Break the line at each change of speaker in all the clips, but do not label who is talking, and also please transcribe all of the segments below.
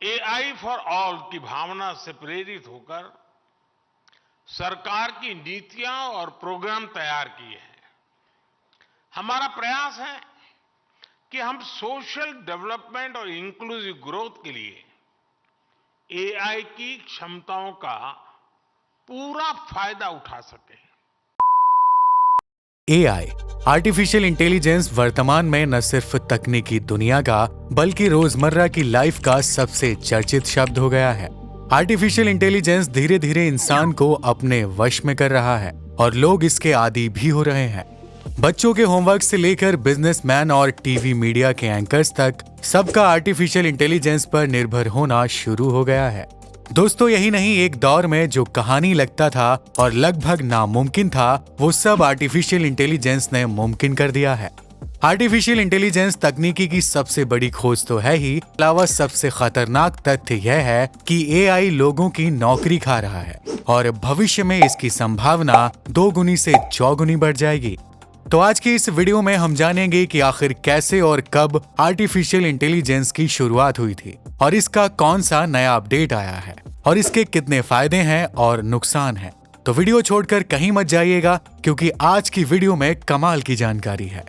AI for all की भावना से प्रेरित होकर सरकार की नीतियां और प्रोग्राम तैयार किए हैं। हमारा प्रयास है कि हम सोशल डेवलपमेंट और इंक्लूसिव ग्रोथ के लिए एआई की क्षमताओं का पूरा फायदा उठा सकें।
एआई आर्टिफिशियल इंटेलिजेंस वर्तमान में न सिर्फ तकनीकी दुनिया का बल्कि रोजमर्रा की लाइफ का सबसे चर्चित शब्द हो गया है। आर्टिफिशियल इंटेलिजेंस धीरे धीरे इंसान को अपने वश में कर रहा है और लोग इसके आदी भी हो रहे हैं। बच्चों के होमवर्क से लेकर बिजनेसमैन और टीवी मीडिया के एंकर्स तक सबका आर्टिफिशियल इंटेलिजेंस पर निर्भर होना शुरू हो गया है। दोस्तों, यही नहीं, एक दौर में जो कहानी लगता था और लगभग नामुमकिन था, वो सब आर्टिफिशियल इंटेलिजेंस ने मुमकिन कर दिया है। आर्टिफिशियल इंटेलिजेंस तकनीकी की सबसे बड़ी खोज तो है ही, अलावा सबसे खतरनाक तथ्य यह है कि एआई लोगों की नौकरी खा रहा है और भविष्य में इसकी संभावना 2 गुनी से 4 गुनी बढ़ जाएगी। तो आज की इस वीडियो में हम जानेंगे कि आखिर कैसे और कब आर्टिफिशियल इंटेलिजेंस की शुरुआत हुई थी और इसका कौन सा नया अपडेट आया है और इसके कितने फायदे हैं और नुकसान हैं। तो वीडियो छोड़कर कहीं मत जाइएगा, क्योंकि आज की वीडियो में कमाल की जानकारी है।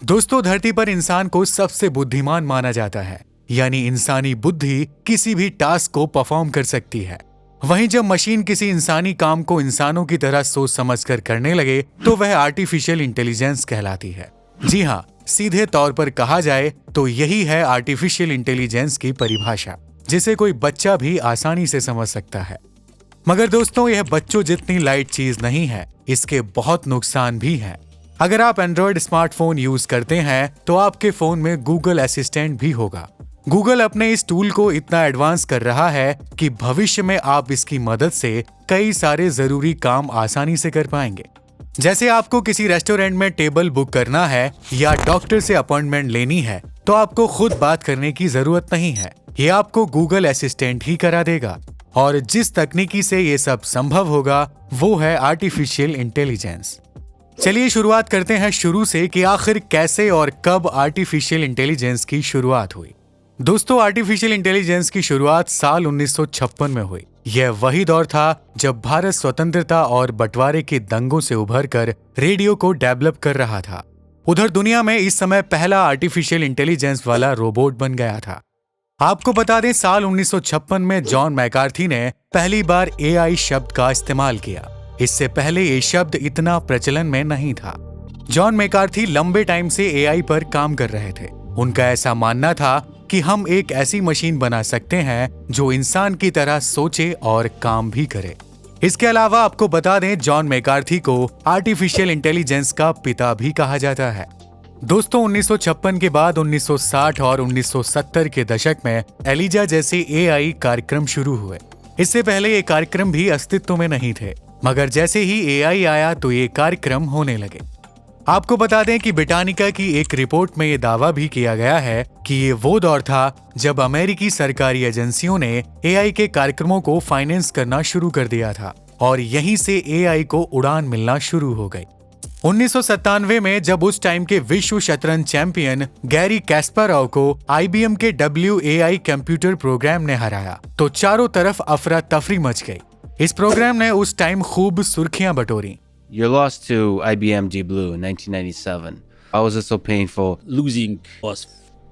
दोस्तों, धरती पर इंसान को सबसे बुद्धिमान माना जाता है, यानी इंसानी बुद्धि किसी भी टास्क को परफॉर्म कर सकती है। वहीं जब मशीन किसी इंसानी काम को इंसानों की तरह सोच समझकर करने लगे तो वह आर्टिफिशियल इंटेलिजेंस कहलाती है। जी हाँ, सीधे तौर पर कहा जाए तो यही है आर्टिफिशियल इंटेलिजेंस की परिभाषा, जिसे कोई बच्चा भी आसानी से समझ सकता है। मगर दोस्तों, यह बच्चों जितनी लाइट चीज नहीं है, इसके बहुत नुकसान भी हैं। अगर आप एंड्रॉयड स्मार्टफोन यूज करते हैं तो आपके फोन में गूगल असिस्टेंट भी होगा। गूगल अपने इस टूल को इतना एडवांस कर रहा है कि भविष्य में आप इसकी मदद से कई सारे जरूरी काम आसानी से कर पाएंगे। जैसे आपको किसी रेस्टोरेंट में टेबल बुक करना है या डॉक्टर से अपॉइंटमेंट लेनी है, तो आपको खुद बात करने की जरूरत नहीं है, ये आपको गूगल असिस्टेंट ही करा देगा। और जिस तकनीकी से ये सब संभव होगा वो है आर्टिफिशियल इंटेलिजेंस। चलिए शुरुआत करते हैं शुरू से कि आखिर कैसे और कब आर्टिफिशियल इंटेलिजेंस की शुरुआत हुई। दोस्तों, आर्टिफिशियल इंटेलिजेंस की शुरुआत साल 1956 में हुई। यह वही दौर था जब भारत स्वतंत्रता और बंटवारे के दंगों से उभरकर रेडियो को डेवलप कर रहा था। उधर दुनिया में इस समय पहला आर्टिफिशियल इंटेलिजेंस वाला रोबोट बन गया था। आपको बता दें, साल 1956 में जॉन मैकार्थी ने पहली बार एआई शब्द का इस्तेमाल किया। इससे पहले ये शब्द इतना प्रचलन में नहीं था। जॉन मैकार्थी लंबे टाइम से एआई पर काम कर रहे थे। उनका ऐसा मानना था कि हम एक ऐसी मशीन बना सकते हैं जो इंसान की तरह सोचे और काम भी करे। इसके अलावा आपको बता दें, जॉन मैकार्थी को आर्टिफिशियल इंटेलिजेंस का पिता भी कहा जाता है। दोस्तों, 1956 के बाद 1960 और 1970 के दशक में एलिजा जैसे एआई कार्यक्रम शुरू हुए। इससे पहले ये कार्यक्रम भी अस्तित्व में नहीं थे, मगर जैसे ही एआई आया तो ये कार्यक्रम होने लगे। आपको बता दें कि ब्रिटानिका की एक रिपोर्ट में ये दावा भी किया गया है कि ये वो दौर था जब अमेरिकी सरकारी एजेंसियों ने एआई के कार्यक्रमों को फाइनेंस करना शुरू कर दिया था और यहीं से एआई को उड़ान मिलना शुरू हो गई। 1997 में जब उस टाइम के विश्व शतरंज चैंपियन गैरी कैस्पारोव को आईबीएम के WAI कंप्यूटर प्रोग्राम ने हराया तो चारों तरफ अफरा तफरी मच गई। इस प्रोग्राम ने उस टाइम खूब सुर्खियां बटोरी।
Your loss to IBM Deep Blue in 1997. How was it so painful?
Losing was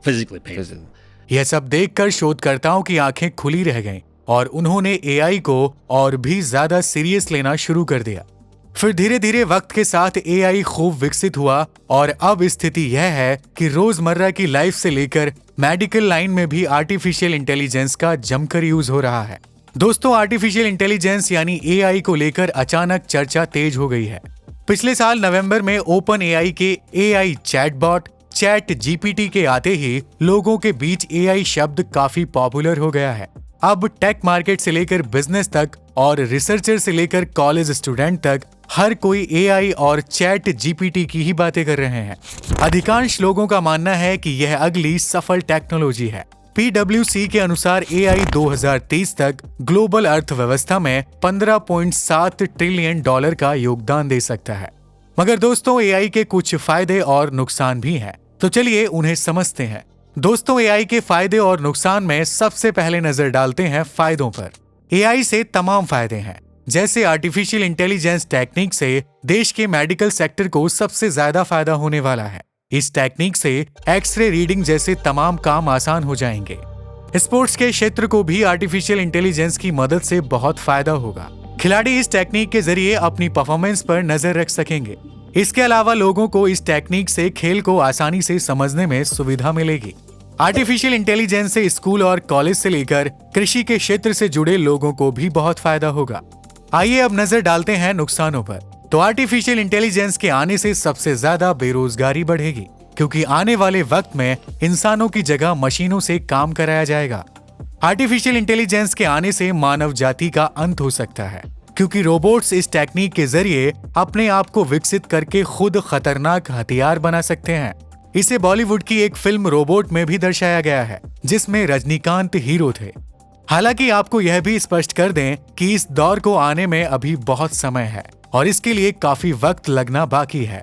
physically painful.
यह सब देखकर शोधकर्ताओं की आंखें खुली रह गईं और उन्होंने एआई को और भी ज्यादा सीरियस लेना शुरू कर दिया। फिर धीरे धीरे वक्त के साथ एआई खूब विकसित हुआ और अब स्थिति यह है कि रोजमर्रा की लाइफ से लेकर मेडिकल लाइन में भी आर्टिफिशियल इंटेलिजेंस का जमकर यूज हो रहा है। दोस्तों, आर्टिफिशियल इंटेलिजेंस यानी एआई को लेकर अचानक चर्चा तेज हो गई है। पिछले साल नवंबर में ओपन एआई के एआई चैटबॉट चैट जीपीटी के आते ही लोगों के बीच एआई शब्द काफी पॉपुलर हो गया है। अब टेक मार्केट से लेकर बिजनेस तक और रिसर्चर से लेकर कॉलेज स्टूडेंट तक हर कोई एआई और चैट जीपीटी की ही बातें कर रहे हैं। अधिकांश लोगों का मानना है कि यह अगली सफल टेक्नोलॉजी है। PwC के अनुसार एआई 2030 तक ग्लोबल अर्थव्यवस्था में $15.7 ट्रिलियन का योगदान दे सकता है। मगर दोस्तों, एआई के कुछ फायदे और नुकसान भी हैं, तो चलिए उन्हें समझते हैं। दोस्तों, एआई के फायदे और नुकसान में सबसे पहले नजर डालते हैं फायदों पर। एआई से तमाम फायदे हैं, जैसे आर्टिफिशियल इंटेलिजेंस टेक्निक से देश के मेडिकल सेक्टर को सबसे ज्यादा फायदा होने वाला है। इस टेक्निक से एक्सरे रीडिंग जैसे तमाम काम आसान हो जाएंगे। स्पोर्ट्स के क्षेत्र को भी आर्टिफिशियल इंटेलिजेंस की मदद से बहुत फायदा होगा। खिलाड़ी इस टेक्निक के जरिए अपनी परफॉर्मेंस पर नजर रख सकेंगे। इसके अलावा लोगों को इस टेक्निक से खेल को आसानी से समझने में सुविधा मिलेगी। आर्टिफिशियल इंटेलिजेंस से स्कूल और कॉलेज से लेकर कृषि के क्षेत्र से जुड़े लोगों को भी बहुत फायदा होगा। आइए अब नजर डालते हैं नुकसानों पर। तो आर्टिफिशियल इंटेलिजेंस के आने से सबसे ज्यादा बेरोजगारी बढ़ेगी, क्योंकि आने वाले वक्त में इंसानों की जगह मशीनों से काम कराया जाएगा। आर्टिफिशियल इंटेलिजेंस के आने से मानव जाति का अंत हो सकता है, क्योंकि रोबोट्स इस टेक्निक के जरिए अपने आप को विकसित करके खुद खतरनाक हथियार बना सकते हैं। इसे बॉलीवुड की एक फिल्म रोबोट में भी दर्शाया गया है, जिसमें रजनीकांत हीरो थे। हालांकि आपको यह भी स्पष्ट कर दें कि इस दौर को आने में अभी बहुत समय है और इसके लिए काफी वक्त लगना बाकी है।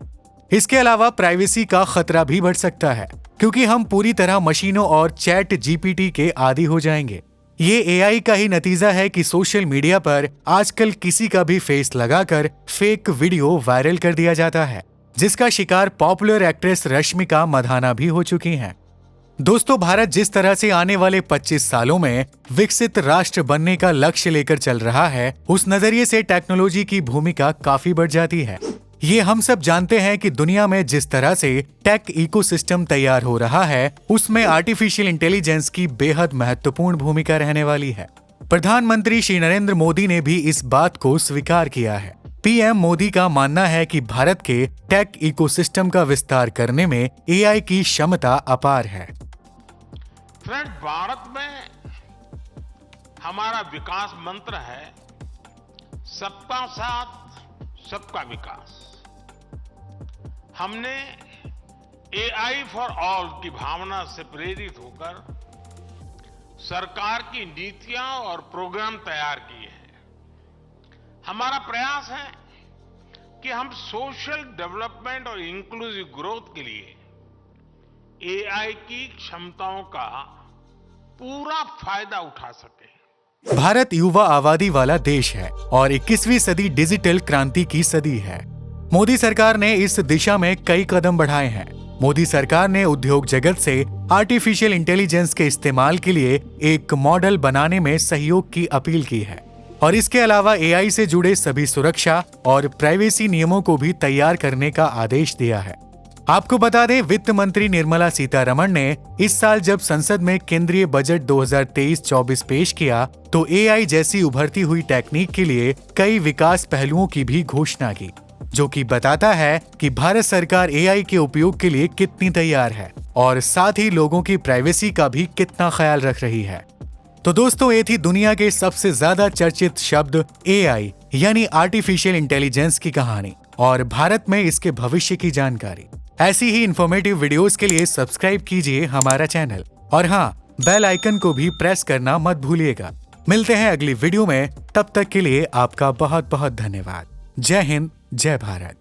इसके अलावा प्राइवेसी का खतरा भी बढ़ सकता है, क्योंकि हम पूरी तरह मशीनों और चैट जीपीटी के आदी हो जाएंगे। ये एआई का ही नतीजा है कि सोशल मीडिया पर आजकल किसी का भी फेस लगाकर फेक वीडियो वायरल कर दिया जाता है, जिसका शिकार पॉपुलर एक्ट्रेस रश्मिका मंदाना भी हो चुकी हैं। दोस्तों, भारत जिस तरह से आने वाले 25 सालों में विकसित राष्ट्र बनने का लक्ष्य लेकर चल रहा है, उस नजरिए से टेक्नोलॉजी की भूमिका काफी बढ़ जाती है। ये हम सब जानते हैं कि दुनिया में जिस तरह से टेक इकोसिस्टम तैयार हो रहा है, उसमें आर्टिफिशियल इंटेलिजेंस की बेहद महत्वपूर्ण भूमिका रहने वाली है। प्रधानमंत्री श्री नरेंद्र मोदी ने भी इस बात को स्वीकार किया है। पीएम मोदी का मानना है कि भारत के टेक इकोसिस्टम का विस्तार करने में एआई की क्षमता अपार है।
फ्रेंड, भारत में हमारा विकास मंत्र है सबका साथ सबका विकास। हमने एआई फॉर ऑल की भावना से प्रेरित होकर सरकार की नीतियां और प्रोग्राम तैयार किए हैं। हमारा प्रयास है कि हम सोशल डेवलपमेंट और इंक्लूसिव ग्रोथ के लिए एआई की क्षमताओं का पूरा फायदा उठा सके।
भारत युवा आबादी वाला देश है और 21वीं सदी डिजिटल क्रांति की सदी है। मोदी सरकार ने इस दिशा में कई कदम बढ़ाए हैं। मोदी सरकार ने उद्योग जगत से आर्टिफिशियल इंटेलिजेंस के इस्तेमाल के लिए एक मॉडल बनाने में सहयोग की अपील की है और इसके अलावा एआई से जुड़े सभी सुरक्षा और प्राइवेसी नियमों को भी तैयार करने का आदेश दिया है। आपको बता दें, वित्त मंत्री निर्मला सीतारमण ने इस साल जब संसद में केंद्रीय बजट 2023-24 पेश किया तो एआई जैसी उभरती हुई टेक्निक के लिए कई विकास पहलुओं की भी घोषणा की, जो कि बताता है कि भारत सरकार एआई के उपयोग के लिए कितनी तैयार है और साथ ही लोगों की प्राइवेसी का भी कितना ख्याल रख रही है। तो दोस्तों, ये थी दुनिया के सबसे ज्यादा चर्चित शब्द एआई यानी आर्टिफिशियल इंटेलिजेंस की कहानी और भारत में इसके भविष्य की जानकारी। ऐसी ही इंफॉर्मेटिव वीडियोस के लिए सब्सक्राइब कीजिए हमारा चैनल और हाँ, बेल आइकन को भी प्रेस करना मत भूलिएगा। मिलते हैं अगली वीडियो में, तब तक के लिए आपका बहुत बहुत धन्यवाद। जय हिंद, जय भारत।